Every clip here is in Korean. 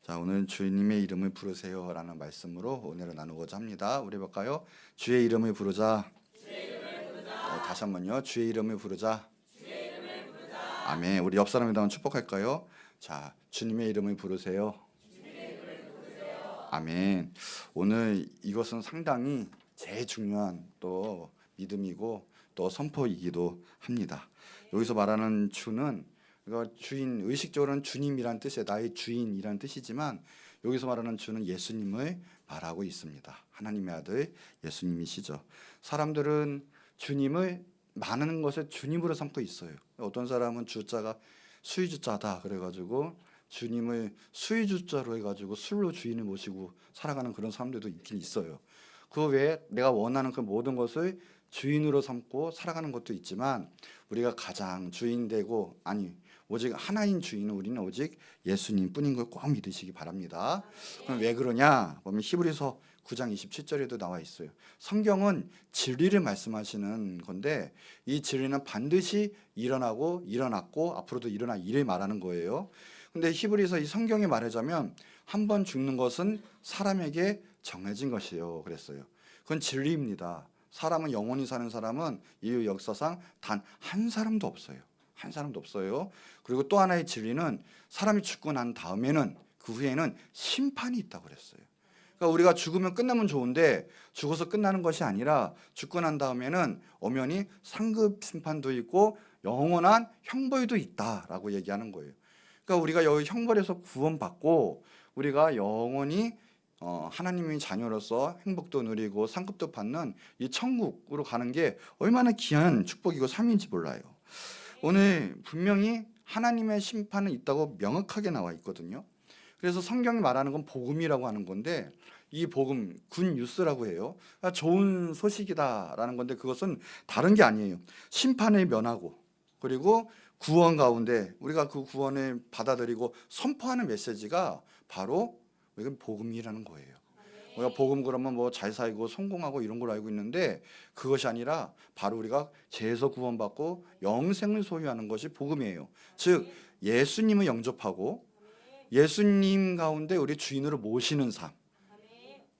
자, 오늘 주님의 이름을 부르세요라는 말씀으로 오늘은 나누고자 합니다. 우리 볼까요? 주의 이름을 부르자. 다시 한번요. 주의 이름을 부르자. 아멘. 우리 옆 사람에다 한번 축복할까요? 자, 주님의 이름을 부르세요. 아멘. 오늘 이것은 상당히 제일 중요한 또 믿음이고 또 선포이기도 합니다. 여기서 말하는 주는 주인, 의식적으로는 주님이란 뜻이에요. 나의 주인이란 뜻이지만 여기서 말하는 주는 예수님을 말하고 있습니다. 하나님의 아들 예수님이시죠. 사람들은 주님을 많은 것을 주님으로 삼고 있어요. 어떤 사람은 주자가 수의주자다 그래가지고 주님을 수의주자로 해가지고 술로 주인을 모시고 살아가는 그런 사람들도 있긴 있어요. 그 외에 내가 원하는 그 모든 것을 주인으로 삼고 살아가는 것도 있지만 우리가 가장 주인 되고 오직 하나인 주인은 우리는 오직 예수님 뿐인 걸 꼭 믿으시기 바랍니다. 그럼 왜 그러냐? 보면 히브리서 9장 27절에도 나와 있어요. 성경은 진리를 말씀하시는 건데 이 진리는 반드시 일어났고 앞으로도 일어날 일을 말하는 거예요. 근데 히브리서 이 성경에 말하자면 한 번 죽는 것은 사람에게 정해진 것이에요. 그랬어요. 그건 진리입니다. 사람은 영원히 사는 사람은 이 역사상 단 한 사람도 없어요. 한 사람도 없어요. 그리고 또 하나의 진리는 사람이 죽고 난 다음에는 그 후에는 심판이 있다고 그랬어요. 그러니까 우리가 죽으면 끝나면 좋은데 죽어서 끝나는 것이 아니라 죽고 난 다음에는 엄연히 상급 심판도 있고 영원한 형벌도 있다라고 얘기하는 거예요. 그러니까 우리가 여기 형벌에서 구원받고 우리가 영원히 하나님의 자녀로서 행복도 누리고 상급도 받는 이 천국으로 가는 게 얼마나 귀한 축복이고 삶인지 몰라요. 오늘 분명히 하나님의 심판은 있다고 명확하게 나와 있거든요. 그래서 성경이 말하는 건 복음이라고 하는 건데 이 복음, 굿뉴스라고 해요. 그러니까 좋은 소식이다라는 건데 그것은 다른 게 아니에요. 심판을 면하고 그리고 구원 가운데 우리가 그 구원을 받아들이고 선포하는 메시지가 바로 이건 복음이라는 거예요. 우리가 복음 그러면 뭐 잘 살고 성공하고 이런 걸 알고 있는데 그것이 아니라 바로 우리가 죄에서 구원받고 영생을 소유하는 것이 복음이에요. 즉 예수님을 영접하고 예수님 가운데 우리 주인으로 모시는 삶,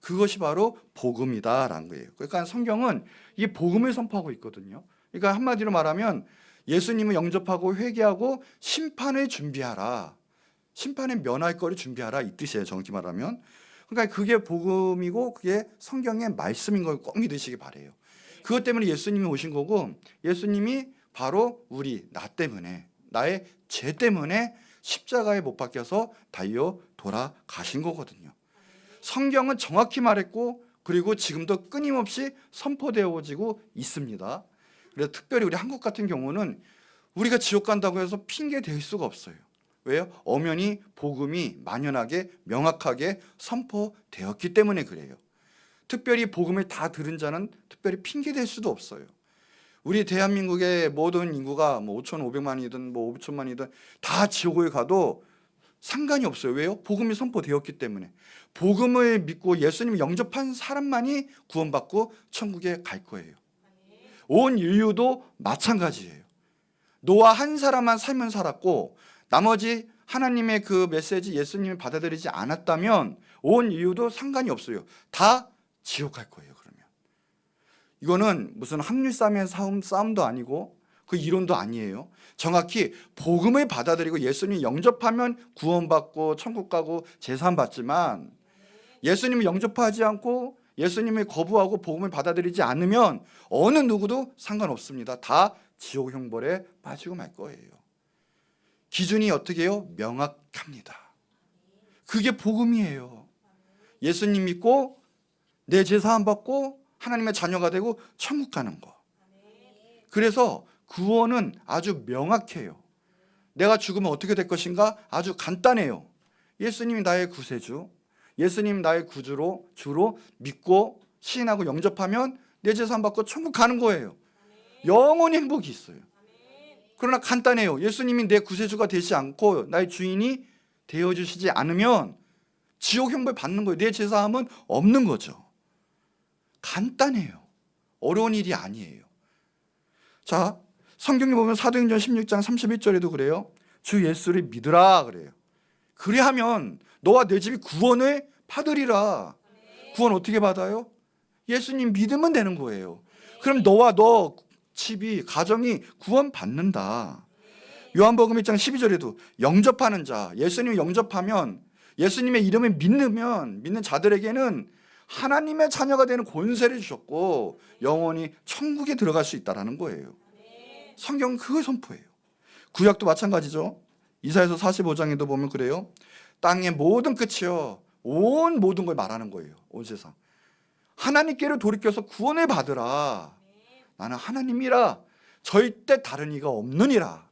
그것이 바로 복음이다라는 거예요. 그러니까 성경은 이 복음을 선포하고 있거든요. 그러니까 한마디로 말하면 예수님을 영접하고 회개하고 심판을 준비하라, 심판을 면할 거를 준비하라 이 뜻이에요. 정확히 말하면. 그러니까 그게 복음이고 그게 성경의 말씀인 걸 꼭 믿으시기 바래요. 그것 때문에 예수님이 오신 거고 예수님이 바로 나 때문에 나의 죄 때문에 십자가에 못 박혀서 달려 돌아가신 거거든요. 성경은 정확히 말했고 그리고 지금도 끊임없이 선포되어지고 있습니다. 그래서 특별히 우리 한국 같은 경우는 우리가 지옥 간다고 해서 핑계 댈 수가 없어요. 왜요? 엄연히 복음이 만연하게 명확하게 선포되었기 때문에 그래요. 특별히 복음을 다 들은 자는 특별히 핑계댈 수도 없어요. 우리 대한민국의 모든 인구가 5,500만이든 5천만이든 다 지옥을 가도 상관이 없어요. 왜요? 복음이 선포되었기 때문에. 복음을 믿고 예수님을 영접한 사람만이 구원받고 천국에 갈 거예요. 온 인류도 마찬가지예요. 노아 한 사람만 살면 살았고 나머지 하나님의 그 메시지 예수님이 받아들이지 않았다면 온 인류도 상관이 없어요. 다 지옥 갈 거예요. 그러면 이거는 무슨 확률 싸움의 싸움도 아니고 그 이론도 아니에요. 정확히 복음을 받아들이고 예수님 영접하면 구원받고 천국 가고 제사함 받지만 예수님을 영접하지 않고 예수님을 거부하고 복음을 받아들이지 않으면 어느 누구도 상관없습니다. 다 지옥 형벌에 빠지고 말 거예요. 기준이 어떻게 해요? 명확합니다. 그게 복음이에요. 예수님 믿고 내 죄 사함 받고 하나님의 자녀가 되고 천국 가는 거. 그래서 구원은 아주 명확해요. 내가 죽으면 어떻게 될 것인가? 아주 간단해요. 예수님이 나의 구세주, 예수님 나의 주로 믿고 시인하고 영접하면 내 죄 사함 받고 천국 가는 거예요. 영원히 행복이 있어요. 그러나 간단해요. 예수님이 내 구세주가 되지 않고 나의 주인이 되어주시지 않으면 지옥 형벌 받는 거예요. 내 제사함은 없는 거죠. 간단해요. 어려운 일이 아니에요. 자, 성경에 보면 사도행전 16장 31절에도 그래요. 주 예수를 믿으라 그래요. 그래야면 너와 내 집이 구원을 받으리라. 구원 어떻게 받아요? 예수님 믿으면 되는 거예요. 그럼 너와 너 집이 가정이 구원 받는다. 요한복음 1장 12절에도 영접하는 자, 예수님 영접하면 예수님의 이름을 믿는 자들에게는 하나님의 자녀가 되는 권세를 주셨고 영원히 천국에 들어갈 수 있다라는 거예요. 성경은 그걸 선포해요. 구약도 마찬가지죠. 이사야서 45장에도 보면 그래요. 땅의 모든 끝이요, 온 모든 걸 말하는 거예요. 온 세상. 하나님께로 돌이켜서 구원을 받으라. 나는 하나님이라 절대 다른 이가 없느니라.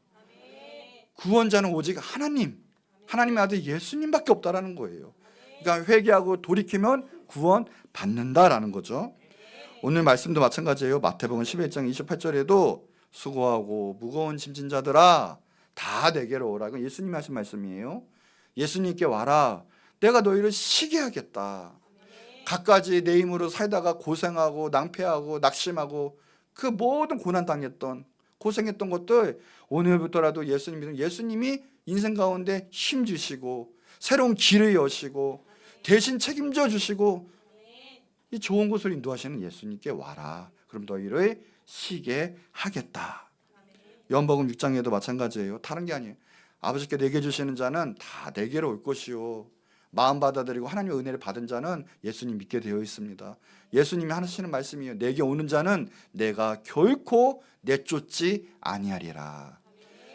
구원자는 오직 하나님, 하나님의 아들 예수님밖에 없다라는 거예요. 그러니까 회개하고 돌이키면 구원 받는다라는 거죠. 오늘 말씀도 마찬가지예요. 마태복음 11장 28절에도 수고하고 무거운 짐진 자들아 다 내게로 오라. 이건 예수님이 하신 말씀이에요. 예수님께 와라. 내가 너희를 쉬게 하겠다. 갖가지 내 힘으로 살다가 고생하고 낭패하고 낙심하고 그 모든 고난 당했던 고생했던 것들 오늘부터라도 예수님 믿으면 예수님이 인생 가운데 힘 주시고 새로운 길을 여시고 대신 책임져 주시고 이 좋은 곳을 인도하시는 예수님께 와라. 그럼 너희를 쉬게 하겠다. 요한복음 6장에도 마찬가지예요. 다른 게 아니에요. 아버지께 내게 주시는 자는 다 내게로 올 것이요, 마음 받아들이고 하나님의 은혜를 받은 자는 예수님 믿게 되어 있습니다. 예수님이 하시는 말씀이에요. 내게 오는 자는 내가 결코 내쫓지 아니하리라.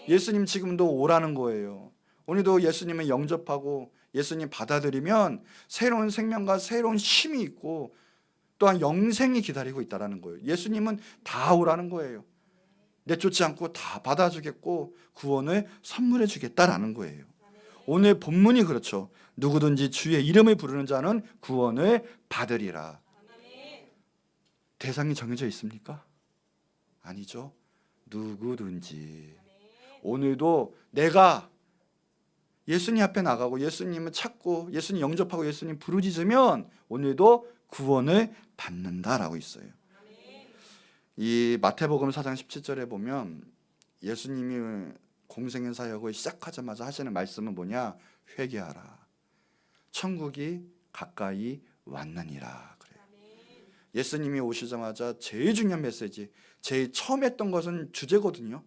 예수님 지금도 오라는 거예요. 오늘도 예수님을 영접하고 예수님 받아들이면 새로운 생명과 새로운 힘이 있고 또한 영생이 기다리고 있다는 거예요. 예수님은 다 오라는 거예요. 내쫓지 않고 다 받아주겠고 구원을 선물해 주겠다라는 거예요. 오늘 본문이 그렇죠. 누구든지 주의 이름을 부르는 자는 구원을 받으리라. 대상이 정해져 있습니까? 아니죠. 누구든지. 오늘도 내가 예수님 앞에 나가고 예수님을 찾고 예수님 영접하고 예수님 부르짖으면 오늘도 구원을 받는다라고 있어요. 이 마태복음 4장 17절에 보면 예수님이 공생의 사역을 시작하자마자 하시는 말씀은 뭐냐? 회개하라. 천국이 가까이 왔느니라. 그래요. 예수님이 오시자마자 제일 중요한 메시지, 제일 처음 했던 것은 주제거든요.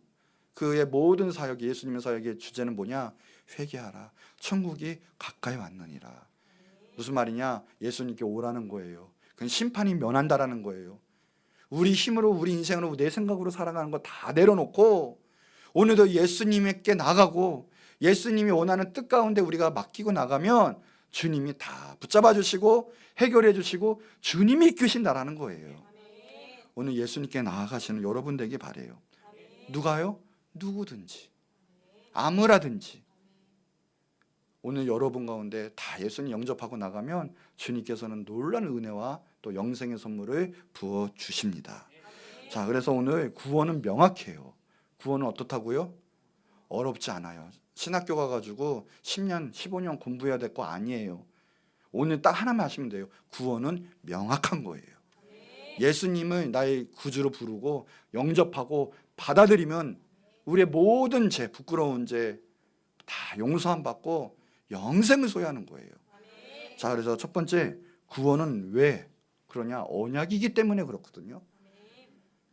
그의 모든 사역이, 예수님의 사역의 주제는 뭐냐? 회개하라. 천국이 가까이 왔느니라. 무슨 말이냐? 예수님께 오라는 거예요. 그건 심판이 면한다라는 거예요. 우리 힘으로, 우리 인생으로, 내 생각으로 살아가는 거 다 내려놓고 오늘도 예수님께 나가고 예수님이 원하는 뜻 가운데 우리가 맡기고 나가면 주님이 다 붙잡아 주시고 해결해 주시고 주님이 이끄신다라는 거예요. 오늘 예수님께 나아가시는 여러분 되길 바라요. 누가요? 누구든지, 아무라든지. 오늘 여러분 가운데 다 예수님 영접하고 나가면 주님께서는 놀라운 은혜와 또 영생의 선물을 부어 주십니다. 자, 그래서 오늘 구원은 명확해요. 구원은 어떻다고요? 어렵지 않아요. 신학교 가가지고 10년, 15년 공부해야 될 거 아니에요. 오늘 딱 하나만 하시면 돼요. 구원은 명확한 거예요. 예수님을 나의 구주로 부르고 영접하고 받아들이면 우리의 모든 죄, 부끄러운 죄 다 용서함 받고 영생을 소유하는 거예요. 자, 그래서 첫 번째, 구원은 왜 그러냐? 언약이기 때문에 그렇거든요.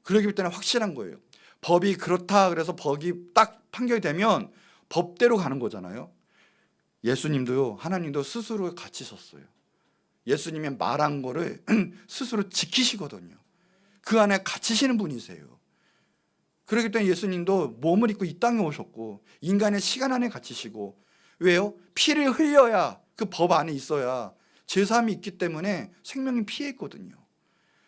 그러기 때문에 확실한 거예요. 법이 그렇다 그래서 법이 딱 판결이 되면 법대로 가는 거잖아요. 예수님도요, 하나님도 스스로 갇히셨어요. 예수님이 말한 거를 스스로 지키시거든요. 그 안에 갇히시는 분이세요. 그렇기 때문에 예수님도 몸을 입고 이 땅에 오셨고 인간의 시간 안에 갇히시고, 왜요? 피를 흘려야, 그 법 안에 있어야 제사함이 있기 때문에 생명이 피해 있거든요.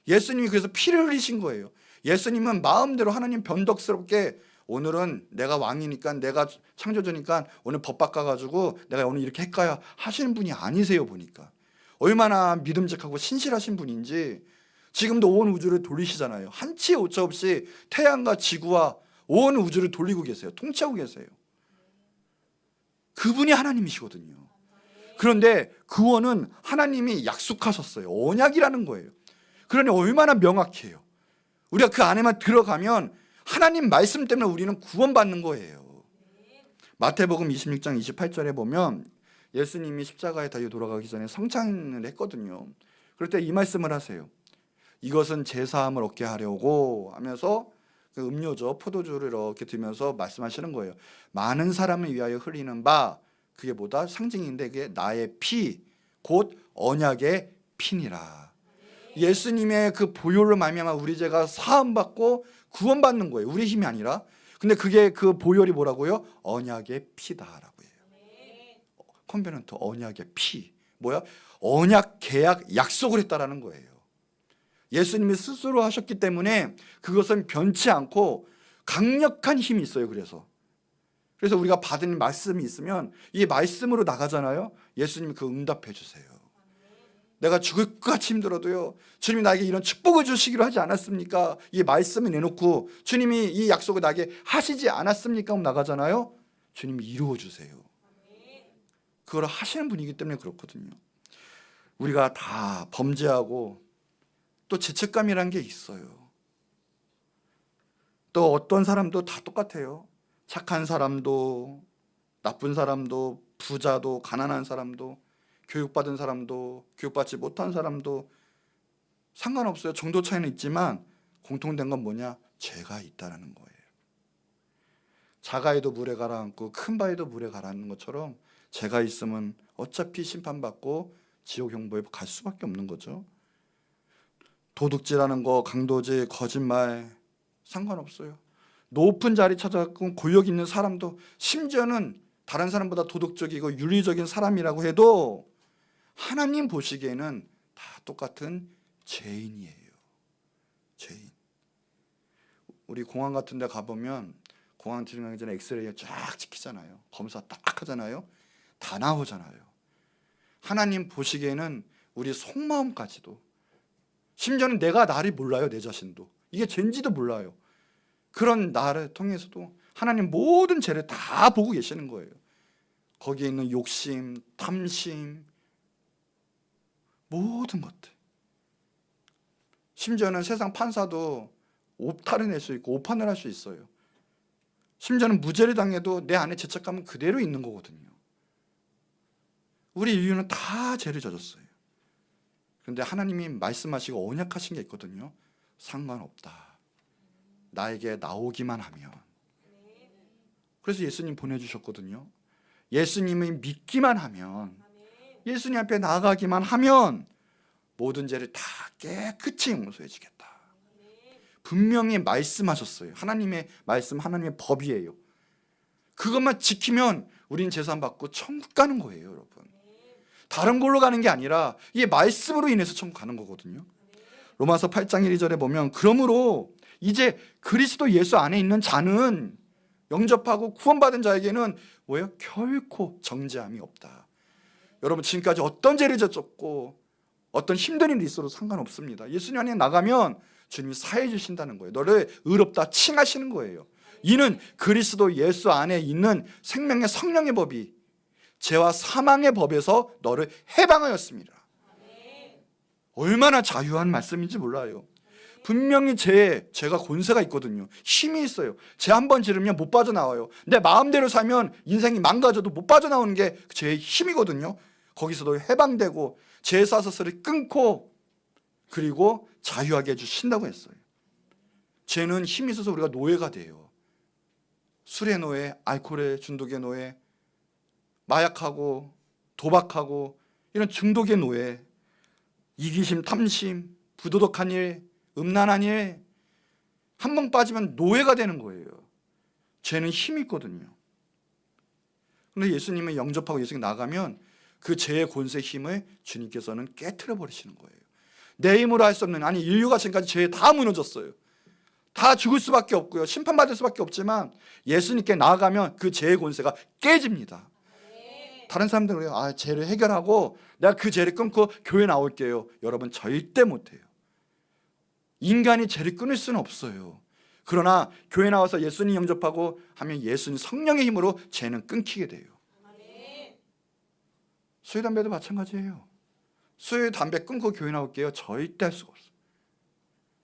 예수님이 그래서 피를 흘리신 거예요. 예수님은 마음대로 하나님 변덕스럽게 오늘은 내가 왕이니까, 내가 창조주니까 오늘 법 바꿔가지고 내가 오늘 이렇게 할까요? 하시는 분이 아니세요. 보니까 얼마나 믿음직하고 신실하신 분인지. 지금도 온 우주를 돌리시잖아요. 한치의 오차 없이 태양과 지구와 온 우주를 돌리고 계세요. 통치하고 계세요. 그분이 하나님이시거든요. 그런데 구원은 하나님이 약속하셨어요. 언약이라는 거예요. 그러니 얼마나 명확해요. 우리가 그 안에만 들어가면 하나님 말씀 때문에 우리는 구원받는 거예요. 마태복음 26장 28절에 보면 예수님이 십자가에 달려 돌아가기 전에 성찬을 했거든요. 그럴 때 이 말씀을 하세요. 이것은 제 사함을 얻게 하려고 하면서 그 음료죠, 포도주를 이렇게 들면서 말씀하시는 거예요. 많은 사람을 위하여 흘리는 바, 그게 뭐다? 상징인데 그게 나의 피, 곧 언약의 피니라. 예수님의 그 보혈로 말미암아 우리 죄가 사함 받고 구원받는 거예요. 우리 힘이 아니라. 근데 그게 그 보혈이 뭐라고요? 언약의 피다라고 해요. 컨베넌트, 언약의 피. 뭐야? 언약, 계약, 약속을 했다라는 거예요. 예수님이 스스로 하셨기 때문에 그것은 변치 않고 강력한 힘이 있어요. 그래서 우리가 받은 말씀이 있으면 이 말씀으로 나가잖아요. 예수님이 그 응답해 주세요. 내가 죽을 것 같이 힘들어도요, 주님이 나에게 이런 축복을 주시기로 하지 않았습니까? 이 말씀을 내놓고 주님이 이 약속을 나에게 하시지 않았습니까? 하고 나가잖아요. 주님이 이루어 주세요. 그걸 하시는 분이기 때문에 그렇거든요. 우리가 다 범죄하고 또 죄책감이라는 게 있어요. 또 어떤 사람도 다 똑같아요. 착한 사람도, 나쁜 사람도, 부자도, 가난한 사람도, 교육받은 사람도, 교육받지 못한 사람도 상관없어요. 정도 차이는 있지만 공통된 건 뭐냐? 죄가 있다는 거예요. 작아에도 물에 가라앉고 큰 바에도 물에 가라앉는 것처럼 죄가 있으면 어차피 심판받고 지옥 형벌에 갈 수밖에 없는 거죠. 도둑질하는 거, 강도질, 거짓말 상관없어요. 높은 자리 찾아갖고 고역 있는 사람도, 심지어는 다른 사람보다 도덕적이고 윤리적인 사람이라고 해도 하나님 보시기에는 다 똑같은 죄인이에요. 죄인. 우리 공항 같은 데 가보면 공항 들어가기 전에 엑스레이 쫙 찍히잖아요. 검사 딱 하잖아요. 다 나오잖아요. 하나님 보시기에는 우리 속마음까지도, 심지어는 내가 나를 몰라요. 내 자신도. 이게 죄인지도 몰라요. 그런 나를 통해서도 하나님 모든 죄를 다 보고 계시는 거예요. 거기에 있는 욕심, 탐심, 모든 것들. 심지어는 세상 판사도 오타를 낼 수 있고 오판을 할 수 있어요. 심지어는 무죄를 당해도 내 안에 죄책감은 그대로 있는 거거든요. 우리 인류는 다 죄를 져줬어요. 그런데 하나님이 말씀하시고 언약하신 게 있거든요. 상관없다. 나에게 나오기만 하면. 그래서 예수님 보내주셨거든요. 예수님이 믿기만 하면, 예수님 앞에 나아가기만 하면 모든 죄를 다 깨끗이 용서해 주겠다. 분명히 말씀하셨어요. 하나님의 말씀, 하나님의 법이에요. 그것만 지키면 우리는 제산 받고 천국 가는 거예요, 여러분. 다른 걸로 가는 게 아니라 이 말씀으로 인해서 천국 가는 거거든요. 로마서 8장 1절에 보면, 그러므로 이제 그리스도 예수 안에 있는 자는, 영접하고 구원받은 자에게는 뭐예요? 결코 정죄함이 없다. 여러분, 지금까지 어떤 죄를 졌고 어떤 힘든 일이 있어도 상관없습니다. 예수님 안에 나가면 주님이 사해 주신다는 거예요. 너를 의롭다 칭하시는 거예요. 이는 그리스도 예수 안에 있는 생명의 성령의 법이 죄와 사망의 법에서 너를 해방하였습니다. 얼마나 자유한 말씀인지 몰라요. 분명히 죄가 권세가 있거든요. 힘이 있어요. 죄 한 번 지르면 못 빠져나와요. 내 마음대로 살면 인생이 망가져도 못 빠져나오는 게 죄의 힘이거든요. 거기서도 해방되고 죄의 사슬을 끊고 그리고 자유하게 해주신다고 했어요. 죄는 힘이 있어서 우리가 노예가 돼요. 술의 노예, 알코올의 중독의 노예, 마약하고 도박하고 이런 중독의 노예, 이기심, 탐심, 부도덕한 일, 음란한 일, 한 번 빠지면 노예가 되는 거예요. 죄는 힘이 있거든요. 그런데 예수님을 영접하고 예수님 나가면 그 죄의 권세 힘을 주님께서는 깨트려 버리시는 거예요. 내 힘으로 할 수 없는, 아니 인류가 지금까지 죄에 다 무너졌어요. 다 죽을 수밖에 없고요. 심판받을 수밖에 없지만 예수님께 나아가면 그 죄의 권세가 깨집니다. 다른 사람들은 그래요. 죄를 해결하고 내가 그 죄를 끊고 교회 나올게요. 여러분, 절대 못해요. 인간이 죄를 끊을 수는 없어요. 그러나 교회 나와서 예수님 영접하고 하면 예수님 성령의 힘으로 죄는 끊기게 돼요. 술, 담배도 마찬가지예요. 술, 담배 끊고 교회 나올게요. 절대 할 수가 없어요.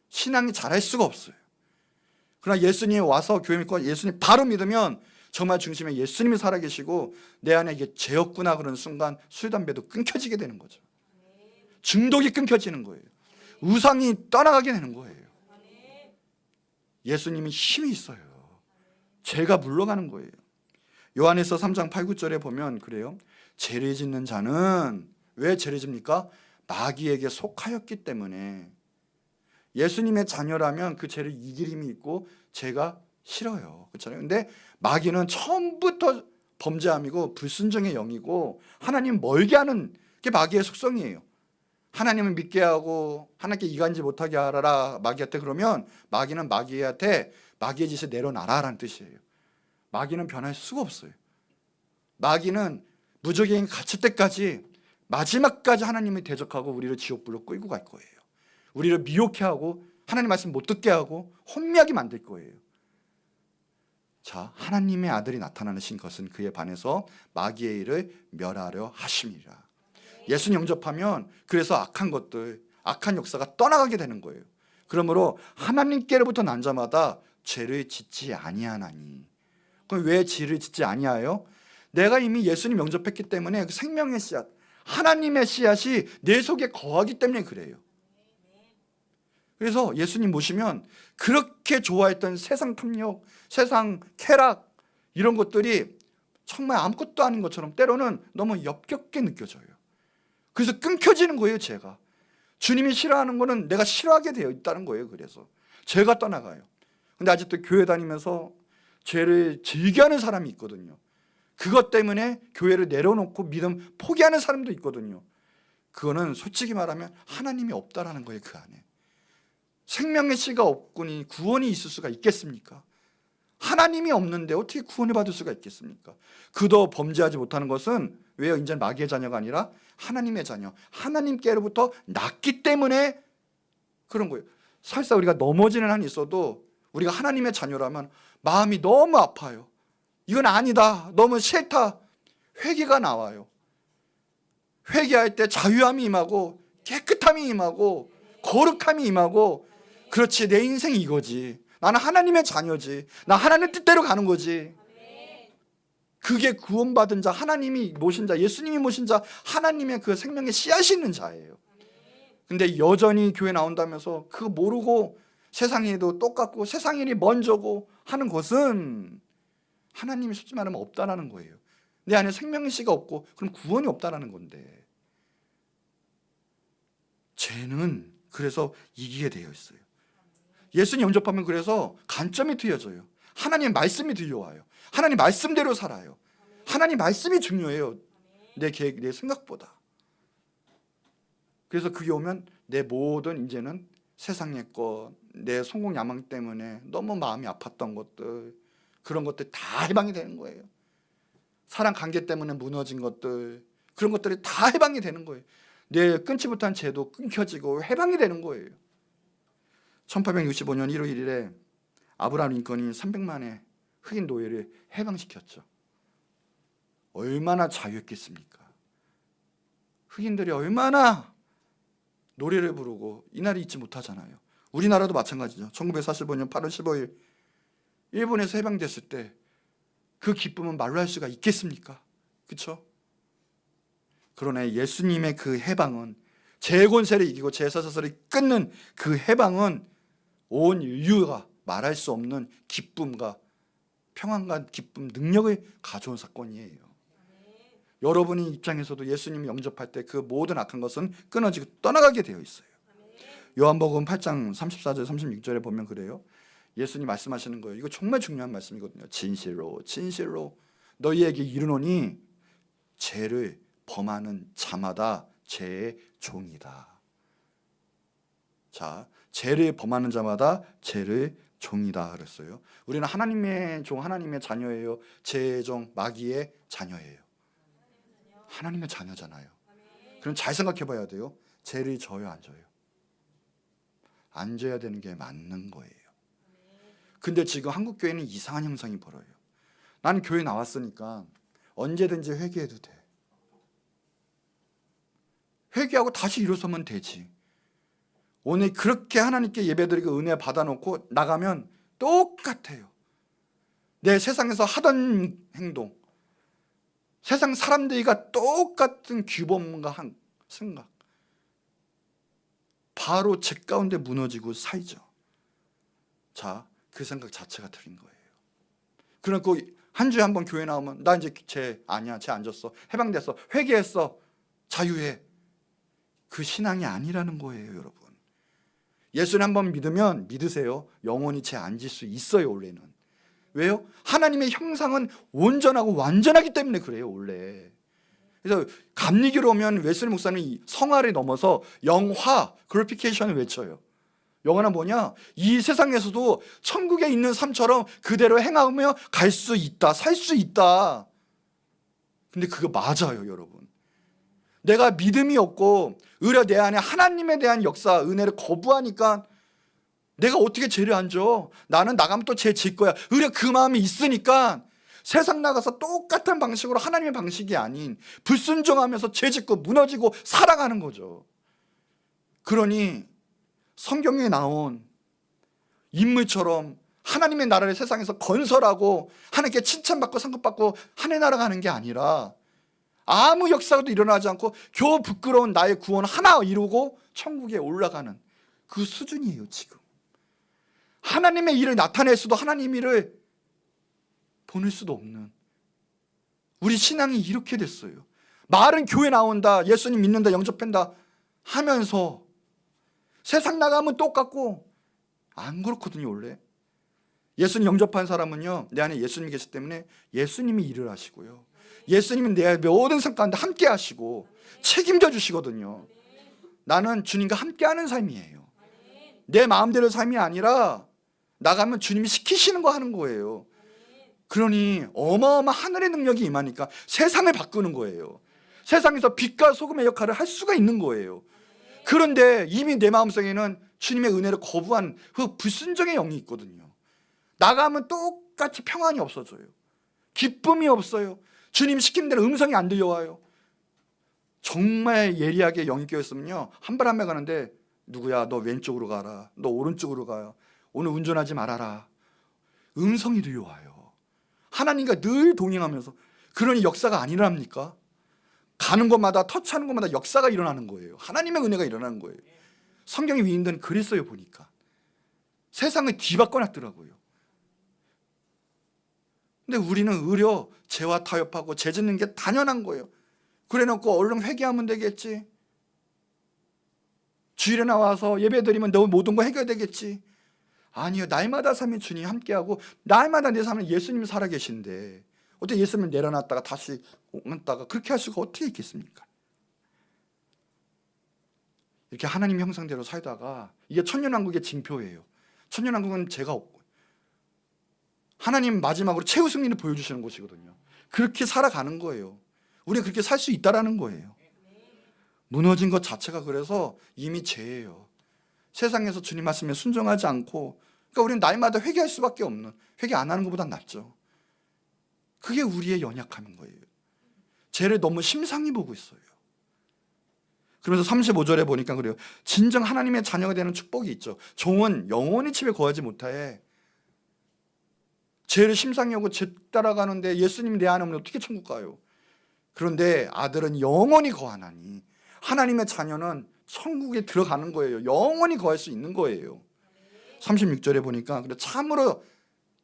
신앙이 잘할 수가 없어요. 그러나 예수님 와서 교회 믿고 예수님 바로 믿으면 정말 중심에 예수님이 살아계시고 내 안에 이게 죄였구나 그런 순간 술 담배도 끊겨지게 되는 거죠. 중독이 끊겨지는 거예요. 우상이 떠나가게 되는 거예요. 예수님이 힘이 있어요. 죄가 물러가는 거예요. 요한에서 3장 8, 9절에 보면 그래요. 죄를 짓는 자는 왜 죄를 집니까? 마귀에게 속하였기 때문에. 예수님의 자녀라면 그 죄를 이길 힘이 있고 죄가 싫어요. 그렇잖아요. 근데 마귀는 처음부터 범죄함이고 불순종의 영이고 하나님 멀게 하는 게 마귀의 속성이에요. 하나님을 믿게 하고 하나님께 이간질 못하게 하라 마귀한테 그러면 마귀는 마귀한테 마귀의 짓을 내려놔라라는 뜻이에요. 마귀는 변할 수가 없어요. 마귀는 무적의 영이 갇힐 때까지 마지막까지 하나님을 대적하고 우리를 지옥불로 끌고 갈 거예요. 우리를 미혹해 하고 하나님 말씀 못 듣게 하고 혼미하게 만들 거예요. 자, 하나님의 아들이 나타나신 것은 그에 반해서 마귀의 일을 멸하려 하심이라. 예수님 영접하면 그래서 악한 것들, 악한 역사가 떠나가게 되는 거예요. 그러므로 하나님께로부터 난 자마다 죄를 짓지 아니하나니. 그럼 왜 죄를 짓지 아니하여? 내가 이미 예수님 영접했기 때문에 그 생명의 씨앗, 하나님의 씨앗이 내 속에 거하기 때문에 그래요. 그래서 예수님 모시면 그렇게 좋아했던 세상 탐욕, 세상 쾌락 이런 것들이 정말 아무것도 아닌 것처럼 때로는 너무 역겹게 느껴져요. 그래서 끊겨지는 거예요. 죄가. 주님이 싫어하는 거는 내가 싫어하게 되어 있다는 거예요. 그래서 죄가 떠나가요. 근데 아직도 교회 다니면서 죄를 즐겨하는 사람이 있거든요. 그것 때문에 교회를 내려놓고 믿음 포기하는 사람도 있거든요. 그거는 솔직히 말하면 하나님이 없다라는 거예요. 그 안에 생명의 씨가 없으니 구원이 있을 수가 있겠습니까? 하나님이 없는데 어떻게 구원을 받을 수가 있겠습니까? 그도 범죄하지 못하는 것은 왜요? 이제 마귀의 자녀가 아니라 하나님의 자녀, 하나님께로부터 났기 때문에 그런 거예요. 설사 우리가 넘어지는 한이 있어도 우리가 하나님의 자녀라면 마음이 너무 아파요. 이건 아니다, 너무 싫다. 회개가 나와요. 회개할 때 자유함이 임하고 깨끗함이 임하고 거룩함이 임하고, 그렇지, 내 인생이 이거지, 나는 하나님의 자녀지, 나 하나님 뜻대로 가는 거지. 그게 구원받은 자, 하나님이 모신 자, 예수님이 모신 자, 하나님의 그 생명의 씨앗이 있는 자예요. 근데 여전히 교회 나온다면서 그거 모르고 세상에도 똑같고 세상 일이 먼저고 하는 것은 하나님이 솔직히 말하면 없다라는 거예요. 내 안에 생명의 씨가 없고 그럼 구원이 없다라는 건데, 죄는 그래서 이기게 되어 있어요. 예수님 영접하면 그래서 관점이 틀려져요. 하나님의 말씀이 들려와요. 하나님 말씀대로 살아요. 하나님 말씀이 중요해요. 내 계획, 내 생각보다. 그래서 그게 오면 내 모든 이제는 세상의 것, 내 성공 야망 때문에 너무 마음이 아팠던 것들, 그런 것들 다 해방이 되는 거예요. 사랑 관계 때문에 무너진 것들, 그런 것들이 다 해방이 되는 거예요. 내 끊지 못한 죄도 끊겨지고 해방이 되는 거예요. 1865년 1월 1일에 아브라함 링컨이 300만의 흑인 노예를 해방시켰죠. 얼마나 자유했겠습니까? 흑인들이 얼마나 노래를 부르고 이날이 잊지 못하잖아요. 우리나라도 마찬가지죠. 1945년 8월 15일 일본에서 해방됐을 때 그 기쁨은 말로 할 수가 있겠습니까? 그렇죠? 그러나 예수님의 그 해방은, 죄 권세를 이기고 죄 사슬을 끊는 그 해방은 온 인류가 말할 수 없는 기쁨과 평안과 기쁨, 능력을 가져온 사건이에요. 여러분의 입장에서도 예수님을 영접할 때 그 모든 악한 것은 끊어지고 떠나가게 되어 있어요. 요한복음 8장 34절 36절에 보면 그래요. 예수님 말씀하시는 거예요. 이거 정말 중요한 말씀이거든요. 진실로 진실로 너희에게 이르노니 죄를 범하는 자마다 죄의 종이다. 자, 죄를 범하는 자마다 죄의 종이다 그랬어요. 우리는 하나님의 종, 하나님의 자녀예요. 죄의 종, 마귀의 자녀예요. 하나님의 자녀잖아요. 그럼 잘 생각해 봐야 돼요. 죄를 져요, 안 져요? 안 져야 되는 게 맞는 거예요. 근데 지금 한국 교회는 이상한 현상이 벌어요. 나는 교회 나왔으니까 언제든지 회개해도 돼. 회개하고 다시 일어서면 되지. 오늘 그렇게 하나님께 예배드리고 은혜 받아놓고 나가면 똑같아요. 내 세상에서 하던 행동, 세상 사람들과 똑같은 규범과 한 생각, 바로 제 가운데 무너지고 쌓이죠. 자, 그 생각 자체가 틀린 거예요. 그러고 한 주에 한 번 교회 나오면 나 이제 쟤 아니야, 쟤 안 졌어, 해방됐어, 회개했어, 자유해. 그 신앙이 아니라는 거예요, 여러분. 예수를 한번 믿으면 믿으세요. 영원히 죄 안 질 수 있어요, 원래는. 왜요? 하나님의 형상은 온전하고 완전하기 때문에 그래요, 원래. 그래서 감리교로 오면 웨슬리 목사는 성화를 넘어서 영화, 글로리피케이션을 외쳐요. 영화는 뭐냐? 이 세상에서도 천국에 있는 삶처럼 그대로 행하며 갈 수 있다, 살 수 있다. 근데 그거 맞아요, 여러분. 내가 믿음이 없고 오히려 내 안에 하나님에 대한 역사, 은혜를 거부하니까 내가 어떻게 죄를 안 져? 나는 나가면 또 죄 질 거야. 오히려 그 마음이 있으니까 세상 나가서 똑같은 방식으로 하나님의 방식이 아닌 불순종하면서 죄 짓고 무너지고 살아가는 거죠. 그러니 성경에 나온 인물처럼 하나님의 나라를 세상에서 건설하고 하나님께 칭찬받고 상급받고 하늘 나라가는 게 아니라 아무 역사도 일어나지 않고 겨우 부끄러운 나의 구원 하나 이루고 천국에 올라가는 그 수준이에요, 지금. 하나님의 일을 나타낼 수도 하나님 일을 보낼 수도 없는 우리 신앙이 이렇게 됐어요. 말은 교회 나온다, 예수님 믿는다, 영접한다 하면서 세상 나가면 똑같고 안 그렇거든요, 원래. 예수님 영접한 사람은요, 내 안에 예수님이 계시기 때문에 예수님이 일을 하시고요, 예수님은 내 모든 삶 가운데 함께 하시고 책임져 주시거든요. 나는 주님과 함께 하는 삶이에요. 내 마음대로 삶이 아니라 나가면 주님이 시키시는 거 하는 거예요. 그러니 어마어마한 하늘의 능력이 임하니까 세상을 바꾸는 거예요. 세상에서 빛과 소금의 역할을 할 수가 있는 거예요. 그런데 이미 내 마음속에는 주님의 은혜를 거부한 그 불순종의 영이 있거든요. 나가면 똑같이 평안이 없어져요. 기쁨이 없어요. 주님 시키는 대로 음성이 안 들려와요. 정말 예리하게 영이 껴있으면요, 한 발 한 발 가는데 누구야, 너 왼쪽으로 가라, 너 오른쪽으로 가요, 오늘 운전하지 말아라, 음성이 들려와요. 하나님과 늘 동행하면서. 그러니 역사가 아니랍니까? 가는 곳마다 터치하는 곳마다 역사가 일어나는 거예요. 하나님의 은혜가 일어나는 거예요. 성경의 위인들은 그랬어요, 보니까. 세상을 뒤바꿔놨더라고요. 근데 우리는 의려 죄와 타협하고 죄 짓는 게 당연한 거예요. 그래놓고 얼른 회개하면 되겠지, 주일에 나와서 예배드리면 너 모든 거 해결되겠지. 아니요, 날마다 삶에 주님이 함께하고 날마다 내 삶에 예수님이 살아계신데 어떻게 예수님을 내려놨다가 다시 옮았다가 그렇게 할 수가 어떻게 있겠습니까? 이렇게 하나님 형상대로 살다가, 이게 천년왕국의 징표예요. 천년왕국은 죄가 없고 하나님 마지막으로 최후 승리를 보여주시는 곳이거든요. 그렇게 살아가는 거예요. 우리가 그렇게 살 수 있다라는 거예요. 무너진 것 자체가 그래서 이미 죄예요. 세상에서 주님 말씀에 순종하지 않고, 그러니까 우리는 날마다 회개할 수밖에 없는, 회개 안 하는 것보단 낫죠. 그게 우리의 연약함인 거예요. 죄를 너무 심상히 보고 있어요. 그러면서 35절에 보니까 그래요. 진정 하나님의 자녀가 되는 축복이 있죠. 종은 영원히 집에 거하지 못해. 죄를 심상히 하고 죄 따라가는데 예수님이 내 안에 오면 어떻게 천국 가요? 그런데 아들은 영원히 거하나니, 하나님의 자녀는 천국에 들어가는 거예요. 영원히 거할 수 있는 거예요. 36절에 보니까 그래, 참으로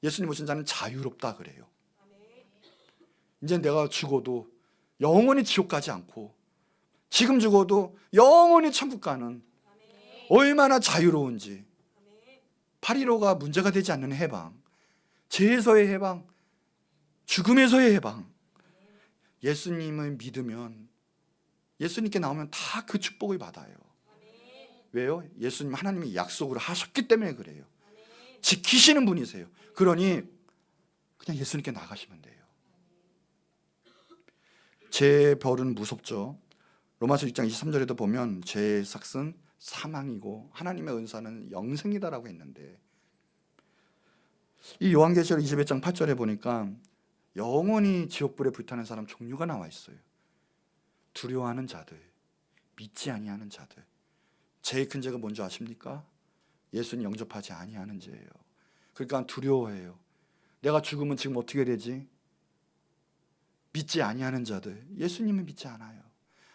예수님 오신 자는 자유롭다 그래요. 이제 내가 죽어도 영원히 지옥 가지 않고 지금 죽어도 영원히 천국 가는, 얼마나 자유로운지. 8.15가 문제가 되지 않는 해방, 죄에서의 해방, 죽음에서의 해방. 예수님을 믿으면, 예수님께 나오면 다 그 축복을 받아요. 왜요? 예수님 하나님이 약속을 하셨기 때문에 그래요. 지키시는 분이세요. 그러니 그냥 예수님께 나가시면 돼요. 죄의 벌은 무섭죠. 로마서 6장 23절에도 보면 죄의 삭은 사망이고 하나님의 은사는 영생이다라고 했는데, 이 요한계시록 21장 8절에 보니까 영원히 지옥불에 불타는 사람 종류가 나와 있어요. 두려워하는 자들, 믿지 아니하는 자들. 제일 큰 죄가 뭔지 아십니까? 예수님 영접하지 아니하는 죄예요. 그러니까 두려워해요. 내가 죽으면 지금 어떻게 되지? 믿지 아니하는 자들, 예수님을 믿지 않아요.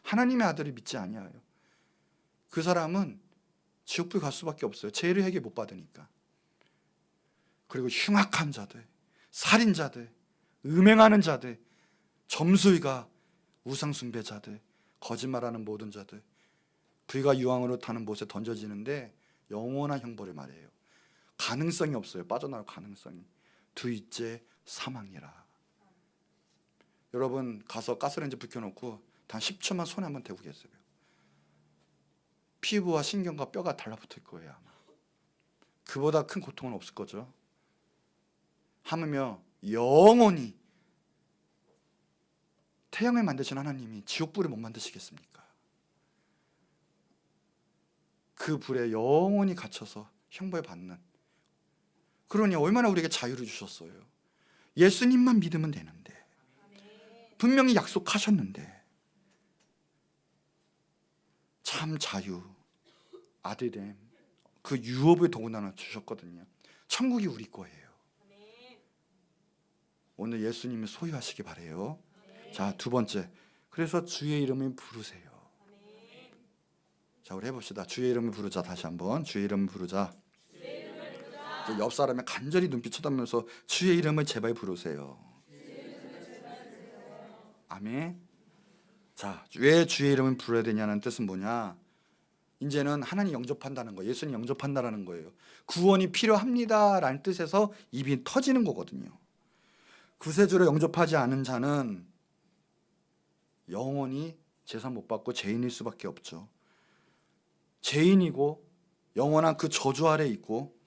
하나님의 아들을 믿지 아니하여. 그 사람은 지옥불 갈 수밖에 없어요. 죄를 해결 못 받으니까. 그리고 흉악한 자들, 살인자들, 음행하는 자들, 점술가, 우상숭배자들, 거짓말하는 모든 자들, 불과 유황으로 타는 못에 던져지는데 영원한 형벌을 말해요. 가능성이 없어요. 빠져나올 가능성이. 둘째, 사망이라. 여러분 가서 가스레인지 불켜놓고 단 10초만 손에 한번 대고 계세요. 피부와 신경과 뼈가 달라붙을 거예요. 아마. 그보다 큰 고통은 없을 거죠. 하물며 영원히 태양을 만드신 하나님이 지옥불을 못 만드시겠습니까? 그 불에 영원히 갇혀서 형벌 받는. 그러니 얼마나 우리에게 자유를 주셨어요. 예수님만 믿으면 되는데, 분명히 약속하셨는데, 참 자유, 아들됨, 그 유업을 더군다나 주셨거든요. 천국이 우리 거예요. 오늘 예수님을 소유하시기 바래요. 자, 두 번째, 그래서 주의 이름을 부르세요. 자, 우리 해봅시다. 주의 이름을 부르자. 다시 한번 주의 이름을 부르자. 옆 사람의 간절히 눈빛 쳐다보면서 주의 이름을 제발 부르세요. 아멘. 자, 왜 주의 이름을 부르야 되냐는 뜻은 뭐냐? 이제는 하나님 영접한다는 거예요. 예수님 영접한다라는 거예요. 구원이 필요합니다라는 뜻에서 입이 터지는 거거든요. 구세주를 영접하지 않은 자는 영원히 제사 못 받고 죄인일 수밖에 없죠. 죄인이고 영원한 그 저주 아래 있고,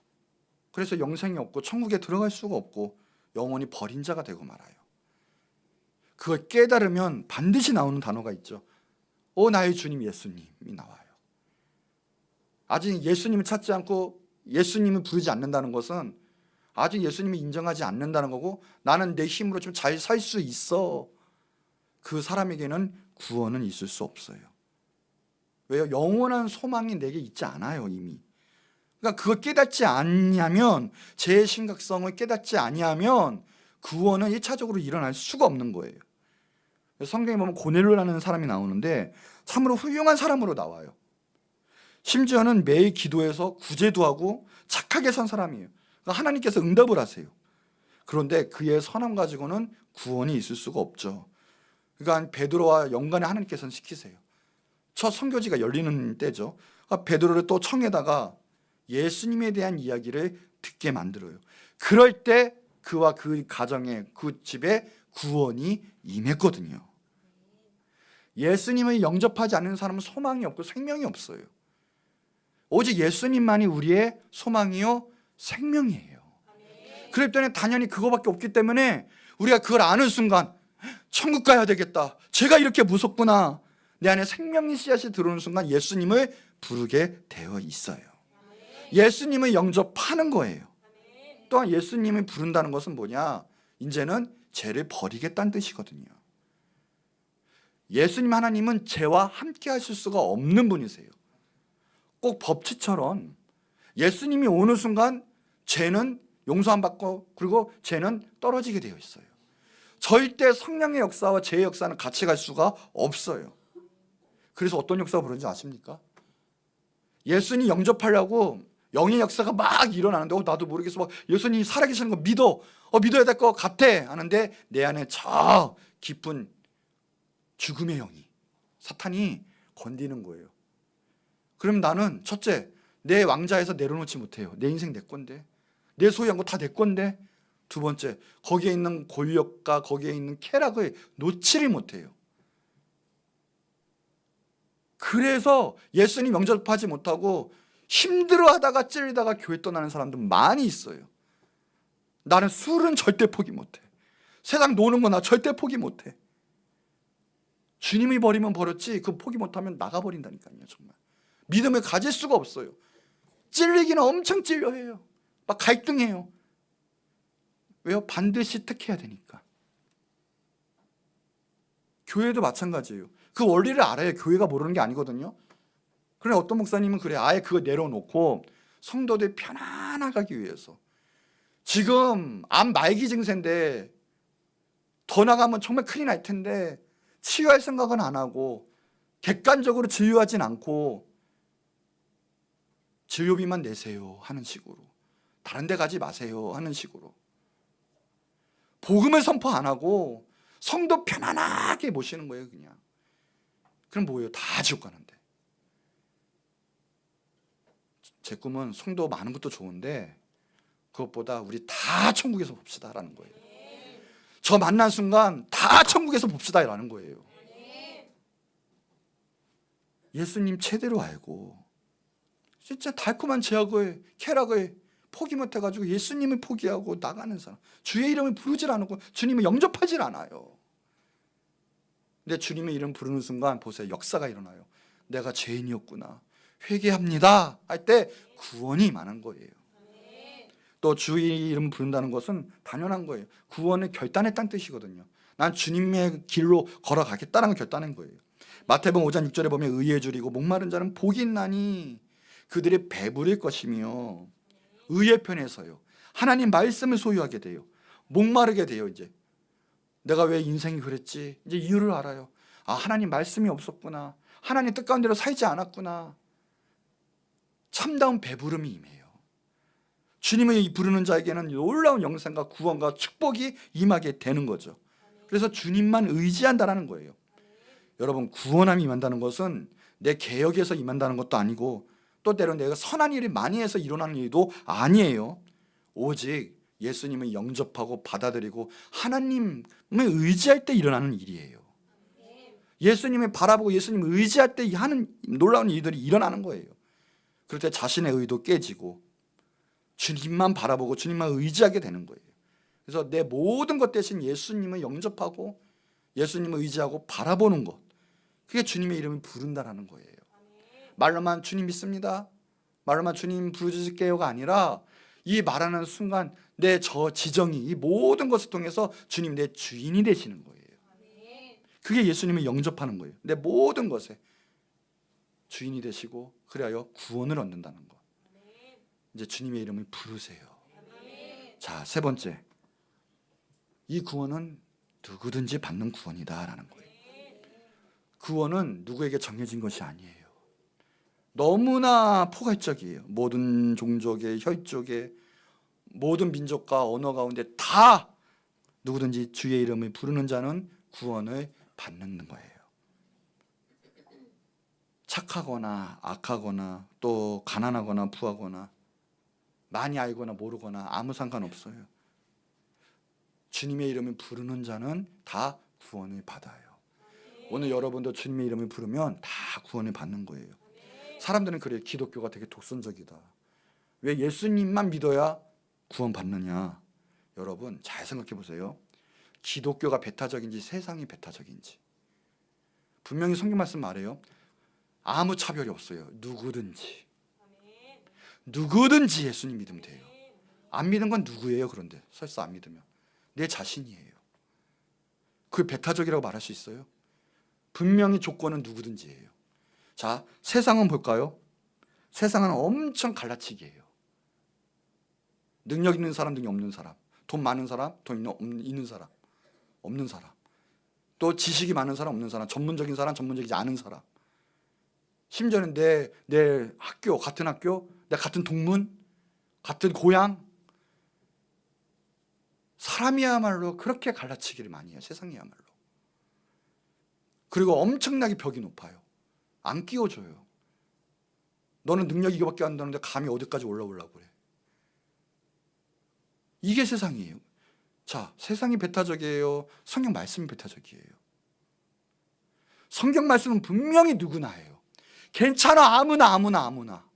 그래서 영생이 없고 천국에 들어갈 수가 없고 영원히 버린 자가 되고 말아요. 그걸 깨달으면 반드시 나오는 단어가 있죠. 나의 주님 예수님이 나와요. 아직 예수님을 찾지 않고 예수님을 부르지 않는다는 것은 아직 예수님을 인정하지 않는다는 거고, 나는 내 힘으로 좀 잘 살 수 있어. 그 사람에게는 구원은 있을 수 없어요. 왜요? 영원한 소망이 내게 있지 않아요, 이미. 그러니까 그걸 깨닫지 않냐면, 제 심각성을 깨닫지 아니하면 구원은 1차적으로 일어날 수가 없는 거예요. 성경에 보면 고넬료라는 사람이 나오는데 참으로 훌륭한 사람으로 나와요. 심지어는 매일 기도해서 구제도 하고 착하게 산 사람이에요. 그러니까 하나님께서 응답을 하세요. 그런데 그의 선함 가지고는 구원이 있을 수가 없죠. 그러니까 베드로와 연간에 하나님께서는 시키세요. 첫 선교지가 열리는 때죠. 그러니까 베드로를 또 청에다가 예수님에 대한 이야기를 듣게 만들어요. 그럴 때 그와 그 가정에, 그 집에 구원이 임했거든요. 예수님을 영접하지 않는 사람은 소망이 없고 생명이 없어요. 오직 예수님만이 우리의 소망이요 생명이에요. 그렇기 때문에 당연히 그거밖에 없기 때문에 우리가 그걸 아는 순간 천국 가야 되겠다, 제가 이렇게 무섭구나, 내 안에 생명의 씨앗이 들어오는 순간 예수님을 부르게 되어 있어요. 예수님을 영접하는 거예요. 또한 예수님을 부른다는 것은 뭐냐? 이제는 죄를 버리겠다는 뜻이거든요. 예수님 하나님은 죄와 함께 하실 수가 없는 분이세요. 꼭 법칙처럼 예수님이 오는 순간 죄는 용서 안 받고, 그리고 죄는 떨어지게 되어 있어요. 절대 성령의 역사와 죄의 역사는 같이 갈 수가 없어요. 그래서 어떤 역사가 벌어지는지 아십니까? 예수님 영접하려고 영의 역사가 막 일어나는데 나도 모르겠어, 막 예수님이 살아계시는 거 믿어야 될 것 같아 하는데 내 안에 저 깊은 죽음의 영이, 사탄이 건드리는 거예요. 그럼 나는 첫째, 내 왕자에서 내려놓지 못해요. 내 인생 내 건데, 내 소유한 거 다 내 건데. 두 번째, 거기에 있는 권력과 거기에 있는 쾌락을 놓지를 못해요. 그래서 예수님 영접하지 못하고 힘들어하다가 찔리다가 교회 떠나는 사람들 많이 있어요. 나는 술은 절대 포기 못해, 세상 노는 거 나 절대 포기 못해. 주님이 버리면 버렸지 그 포기 못하면 나가버린다니까요. 정말 믿음을 가질 수가 없어요. 찔리기는 엄청 찔려해요. 막 갈등해요. 왜요? 반드시 택해야 되니까. 교회도 마찬가지예요. 그 원리를 알아야 교회가 모르는 게 아니거든요. 그런데 어떤 목사님은 그래, 아예 그거 내려놓고 성도들 편안하게 하기 위해서 지금 암 말기 증세인데 더 나가면 정말 큰일 날 텐데 치유할 생각은 안 하고 객관적으로 진료하진 않고 진료비만 내세요 하는 식으로, 다른 데 가지 마세요 하는 식으로 복음을 선포 안 하고 성도 편안하게 모시는 거예요. 그냥. 그럼 뭐예요? 다 지옥 가는데. 제 꿈은 성도 많은 것도 좋은데 그것보다 우리 다 천국에서 봅시다라는 거예요. 저 만난 순간 다 천국에서 봅시다라는 거예요. 예수님 제대로 알고 진짜 달콤한 제약을 쾌락을 포기 못해가지고 예수님을 포기하고 나가는 사람, 주의 이름을 부르질 않고 주님을 영접하질 않아요. 근데 주님의 이름 부르는 순간 보세요, 역사가 일어나요. 내가 죄인이었구나, 회개합니다 할 때 구원이 임하는 거예요. 또 주의 이름 부른다는 것은 당연한 거예요. 구원을 결단했다는 뜻이거든요. 난 주님의 길로 걸어가겠다는 걸 결단한 거예요. 마태복음 5장 6절에 보면 의에 줄이고 목마른 자는 복이 있나니 그들이 배부를 것이며, 의의 편에서요 하나님 말씀을 소유하게 돼요. 목마르게 돼요. 이제 내가 왜 인생이 그랬지, 이제 이유를 알아요. 아, 하나님 말씀이 없었구나, 하나님 뜻 가운데로 살지 않았구나. 참다운 배부름이 임해요. 주님을 부르는 자에게는 놀라운 영생과 구원과 축복이 임하게 되는 거죠. 그래서 주님만 의지한다는 거예요. 여러분, 구원함이 임한다는 것은 내 개혁에서 임한다는 것도 아니고 또 때로 내가 선한 일을 많이 해서 일어나는 일도 아니에요. 오직 예수님을 영접하고 받아들이고 하나님을 의지할 때 일어나는 일이에요. 예수님을 바라보고 예수님을 의지할 때 하는 놀라운 일들이 일어나는 거예요. 그럴 때 자신의 의도 깨지고 주님만 바라보고 주님만 의지하게 되는 거예요. 그래서 내 모든 것 대신 예수님을 영접하고 예수님을 의지하고 바라보는 것, 그게 주님의 이름을 부른다라는 거예요. 말로만 주님 믿습니다, 말로만 주님 부르짖을게요가 아니라 이 말하는 순간 내 저 지정이 이 모든 것을 통해서 주님 내 주인이 되시는 거예요. 그게 예수님을 영접하는 거예요. 내 모든 것에 주인이 되시고 그래야 구원을 얻는다는 것. 이제 주님의 이름을 부르세요. 자, 세 번째, 이 구원은 누구든지 받는 구원이다라는 거예요. 구원은 누구에게 정해진 것이 아니에요. 너무나 포괄적이에요. 모든 종족의, 혈족의, 모든 민족과 언어 가운데 다 누구든지 주의 이름을 부르는 자는 구원을 받는 거예요. 착하거나 악하거나 또 가난하거나 부하거나 많이 알거나 모르거나 아무 상관없어요. 주님의 이름을 부르는 자는 다 구원을 받아요. 오늘 여러분도 주님의 이름을 부르면 다 구원을 받는 거예요. 사람들은 그래요. 기독교가 되게 독선적이다, 왜 예수님만 믿어야 구원 받느냐. 여러분 잘 생각해 보세요. 기독교가 배타적인지 세상이 배타적인지. 분명히 성경 말씀 말해요. 아무 차별이 없어요. 누구든지 예수님 믿으면 돼요. 안 믿는 건 누구예요? 그런데 설사 안 믿으면 내 자신이에요. 그게 배타적이라고 말할 수 있어요? 분명히 조건은 누구든지예요. 자, 세상은 볼까요? 세상은 엄청 갈라치기예요. 능력 있는 사람, 능력 없는 사람, 돈 많은 사람, 돈 있는 사람, 없는 사람, 또 지식이 많은 사람, 없는 사람, 전문적인 사람, 전문적이지 않은 사람, 심지어는 내 학교, 같은 학교, 내 같은 동문, 같은 고향, 사람이야말로 그렇게 갈라치기를 많이 해요. 세상이야말로. 그리고 엄청나게 벽이 높아요. 안 끼워줘요. 너는 능력이 이거밖에 안 되는데 감히 어디까지 올라오려고 그래. 이게 세상이에요. 자, 세상이 배타적이에요? 성경 말씀이 배타적이에요? 성경 말씀은 분명히 누구나 해요. 괜찮아, 아무나.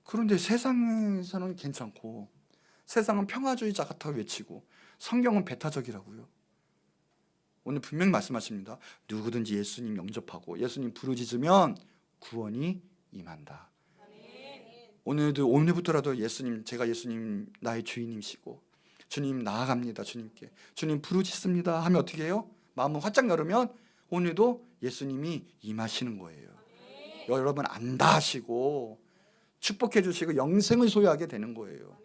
그런데 세상에서는 괜찮고 세상은 평화주의자 같아 외치고 성경은 배타적이라고요. 오늘 분명히 말씀하십니다. 누구든지 예수님 영접하고 예수님 부르짖으면 구원이 임한다. 오늘부터라도 예수님, 제가 예수님 나의 주인님이시고 주님 나아갑니다. 주님께 주님 부르짖습니다 하면 어떻게 해요? 마음을 활짝 열으면 오늘도 예수님이 임하시는 거예요. 여러분 안다 하시고 축복해 주시고 영생을 소유하게 되는 거예요.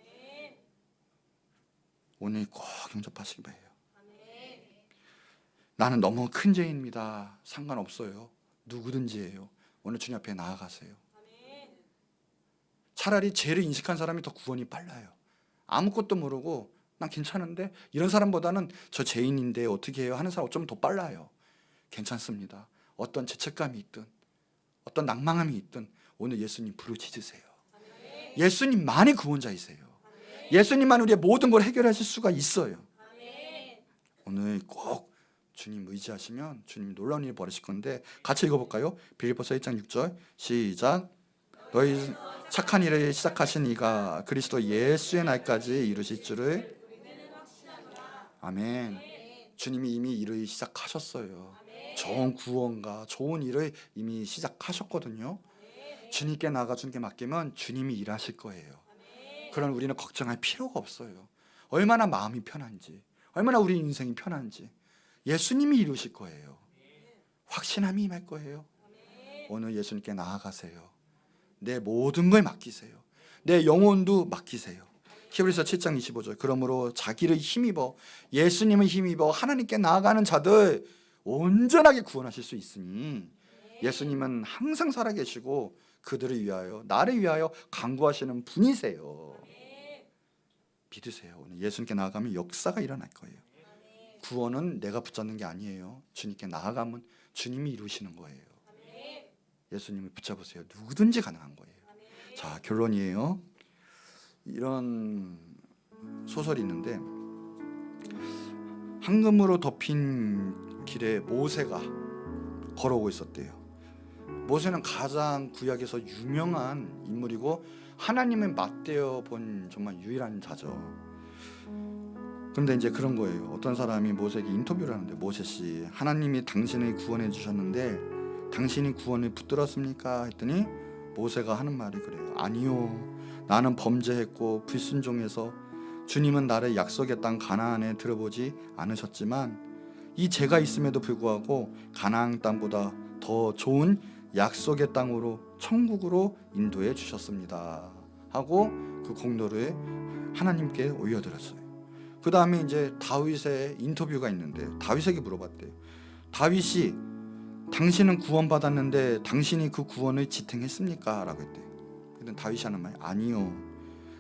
오늘 꼭 영접하시기 바래요. 나는 너무 큰 죄인입니다. 상관없어요. 누구든지예요. 오늘 주님 앞에 나아가세요. 차라리 죄를 인식한 사람이 더 구원이 빨라요. 아무것도 모르고 난 괜찮은데 이런 사람보다는 저 죄인인데 어떻게 해요 하는 사람 어쩌면 더 빨라요. 괜찮습니다. 어떤 죄책감이 있든 어떤 낭망함이 있든 오늘 예수님 부르짖으세요. 예수님만이 구원자이세요. 예수님만 우리의 모든 걸 해결하실 수가 있어요. 오늘 꼭 주님 의지하시면 주님 놀라운 일을 벌이실 건데 같이 읽어볼까요? 빌립보서 1장 6절 시작. 너희 착한 일을 시작하신 이가 그리스도 예수의 날까지 이루실 줄을. 아멘. 주님이 이미 일을 시작하셨어요. 좋은 구원과 좋은 일을 이미 시작하셨거든요. 주님께 나아가 주님께 맡기면 주님이 일하실 거예요. 그럼 우리는 걱정할 필요가 없어요. 얼마나 마음이 편한지, 얼마나 우리 인생이 편한지 예수님이 이루실 거예요. 확신함이 임할 거예요. 오늘 예수님께 나아가세요. 내 모든 걸 맡기세요. 내 영혼도 맡기세요. 히브리서 7장 25절. 그러므로 자기를 힘입어 예수님을 힘입어 하나님께 나아가는 자들 온전하게 구원하실 수 있으니 예수님은 항상 살아계시고 그들을 위하여 나를 위하여 간구하시는 분이세요. 믿으세요. 오늘 예수님께 나아가면 역사가 일어날 거예요. 구원은 내가 붙잡는 게 아니에요. 주님께 나아가면 주님이 이루시는 거예요. 예수님을 붙잡으세요. 누구든지 가능한 거예요. 자, 결론이에요. 이런 소설이 있는데 황금으로 덮인 길에 모세가 걸어오고 있었대요. 모세는 가장 구약에서 유명한 인물이고 하나님을 맞대어 본 정말 유일한 자죠. 그런데 이제 그런 거예요. 어떤 사람이 모세에게 인터뷰를 하는데, 모세 씨, 하나님이 당신을 구원해 주셨는데 당신이 구원을 붙들었습니까? 했더니 모세가 하는 말이 그래요. 아니요. 나는 범죄했고 불순종해서 주님은 나를 약속의 땅 가나안에 들어보지 않으셨지만 이 죄가 있음에도 불구하고 가나안 땅보다 더 좋은 약속의 땅으로 천국으로 인도해 주셨습니다 하고 그 공로를 하나님께 올려드렸어요. 그 다음에 이제 다윗의 인터뷰가 있는데 다윗에게 물어봤대요. 다윗이 당신은 구원받았는데 당신이 그 구원을 지탱했습니까? 라고 했대요. 근데 다윗이 하는 말, 아니요.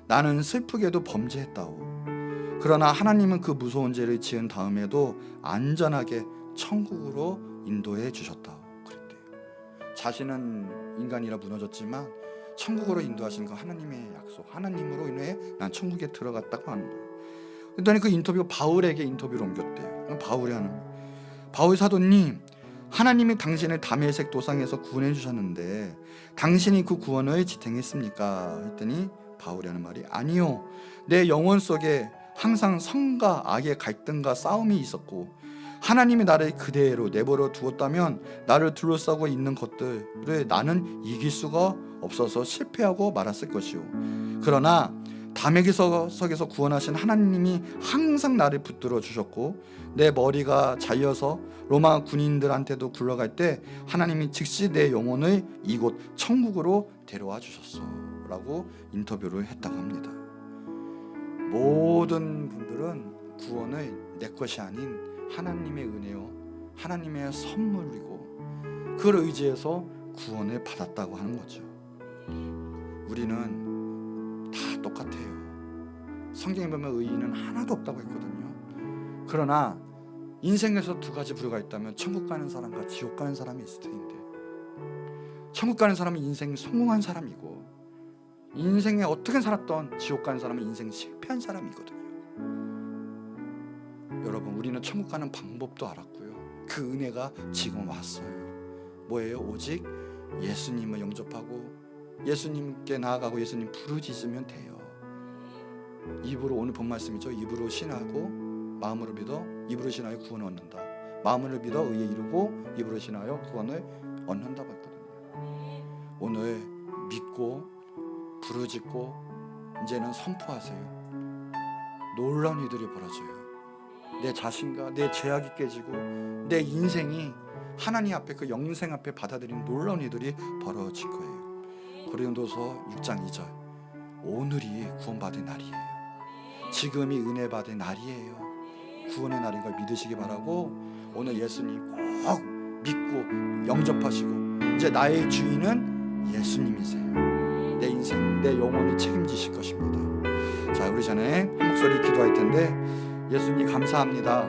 나는 슬프게도 범죄했다오. 그러나 하나님은 그 무서운 죄를 지은 다음에도 안전하게 천국으로 인도해 주셨다오. 그랬대요. 자신은 인간이라 무너졌지만 천국으로 인도하신 거 하나님의 약속, 하나님으로 인해 난 천국에 들어갔다고 하는 거예요. 그랬더니 그 인터뷰가 바울에게 인터뷰를 옮겼대요. 바울이 하는 거예요. 바울 사도님, 하나님이 당신을 다메섹 도상에서 구원해 주셨는데 당신이 그 구원을 지탱했습니까? 했더니 바울이 하는 말이, 아니요. 내 영혼 속에 항상 선과 악의 갈등과 싸움이 있었고 하나님이 나를 그대로 내버려 두었다면 나를 둘러싸고 있는 것들을 나는 이길 수가 없어서 실패하고 말았을 것이오. 그러나 다메섹에서 구원하신 하나님이 항상 나를 붙들어 주셨고 내 머리가 잘려서 로마 군인들한테도 굴러갈 때 하나님이 즉시 내 영혼을 이곳 천국으로 데려와 주셨어 라고 인터뷰를 했다고 합니다. 모든 분들은 구원을 내 것이 아닌 하나님의 은혜요, 하나님의 선물이고 그걸 의지해서 구원을 받았다고 하는 거죠. 우리는 다 똑같아요. 성경에 보면 의인은 하나도 없다고 했거든요. 그러나 인생에서 두 가지 부류가 있다면 천국 가는 사람과 지옥 가는 사람이 있을 텐데, 천국 가는 사람은 인생 성공한 사람이고 인생에 어떻게 살았던 지옥 가는 사람은 인생 실패한 사람이거든요. 여러분, 우리는 천국 가는 방법도 알았고요. 그 은혜가 지금 왔어요. 뭐예요? 오직 예수님을 영접하고 예수님께 나아가고 예수님 부르짖으면 돼요. 입으로, 오늘 본 말씀이죠. 입으로 신하고 마음으로 믿어 입으로 신하여 구원을 얻는다. 마음으로 믿어 의에 이르고 입으로 신하여 구원을 얻는다고 했거든요. 오늘 믿고 부르짖고 이제는 선포하세요. 놀라운 일들이 벌어져요. 내 자신과 내 죄악이 깨지고 내 인생이 하나님 앞에, 그 영생 앞에 받아들이는 놀라운 일들이 벌어질 거예요. 고린도서 6장 2절 오늘이 구원받은 날이에요. 지금이 은혜 받은 날이에요. 구원의 날인 걸 믿으시기 바라고 오늘 예수님 꼭 믿고 영접하시고 이제 나의 주인은 예수님이세요. 내 인생 내 영혼을 책임지실 것입니다. 자, 우리 전에 한 목소리 기도할 텐데 예수님 감사합니다.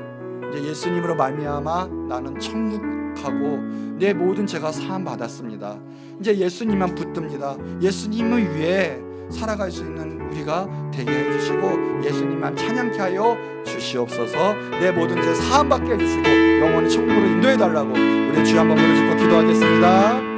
이제 예수님으로 말미암아 나는 천국 하고 내 모든 죄가 사함 받았습니다. 이제 예수님만 붙듭니다. 예수님을 위해 살아갈 수 있는 우리가 되게 해주시고 예수님만 찬양케 하여 주시옵소서. 내 모든 죄 사함 받게 해주시고 영원히 천국으로 인도해 달라고 우리 주여 한번 부르짖고 기도하겠습니다.